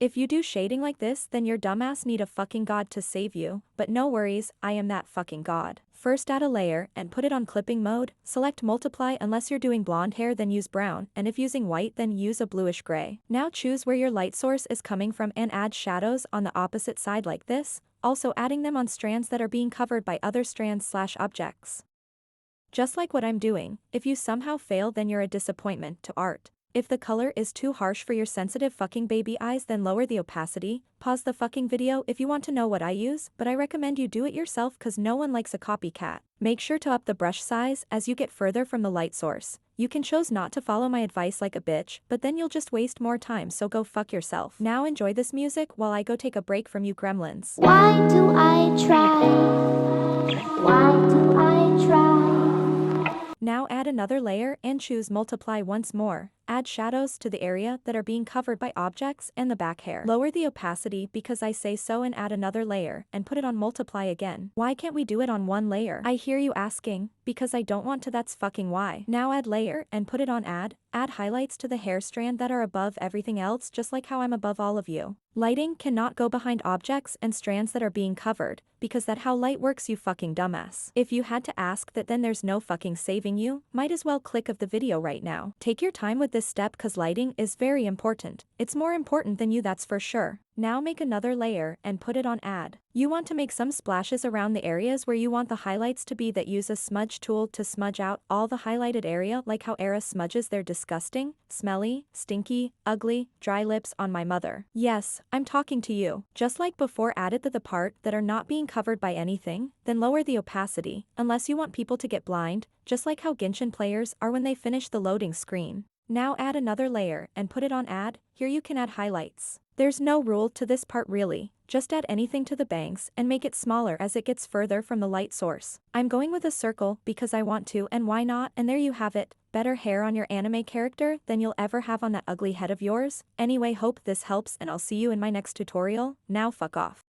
If you do shading like this, then your dumbass need a fucking god to save you, but no worries, I am that fucking god. First add a layer and put it on clipping mode, select multiply unless you're doing blonde hair then use brown, and if using white then use a bluish gray. Now choose where your light source is coming from and add shadows on the opposite side like this, also adding them on strands that are being covered by other strands/objects. Just like what I'm doing, if you somehow fail then you're a disappointment to art. If the color is too harsh for your sensitive fucking baby eyes then lower the opacity, pause the fucking video if you want to know what I use, but I recommend you do it yourself cause no one likes a copycat. Make sure to up the brush size as you get further from the light source. You can choose not to follow my advice like a bitch, but then you'll just waste more time so go fuck yourself. Now enjoy this music while I go take a break from you gremlins. Why do I try? Why do I try? Now add another layer and choose multiply once more. Add shadows to the area that are being covered by objects and the back hair. Lower the opacity because I say so and add another layer and put it on multiply again. Why can't we do it on one layer? I hear you asking, because I don't want to, that's fucking why. Now add layer and put it on add highlights to the hair strand that are above everything else just like how I'm above all of you. Lighting cannot go behind objects and strands that are being covered, because that how light works you fucking dumbass. If you had to ask that then there's no fucking saving you, might as well click of the video right now. Take your time with this step cause lighting is very important. It's more important than you, that's for sure. Now make another layer and put it on add. You want to make some splashes around the areas where you want the highlights to be that use a smudge tool to smudge out all the highlighted area like how Era smudges their disgusting, smelly, stinky, ugly, dry lips on my mother. Yes, I'm talking to you. Just like before added the part that are not being covered by anything, then lower the opacity, unless you want people to get blind, just like how Genshin players are when they finish the loading screen. Now add another layer and put it on add, here you can add highlights. There's no rule to this part really, just add anything to the bangs and make it smaller as it gets further from the light source. I'm going with a circle because I want to and why not, and there you have it, better hair on your anime character than you'll ever have on that ugly head of yours. Anyway, hope this helps and I'll see you in my next tutorial. Now fuck off.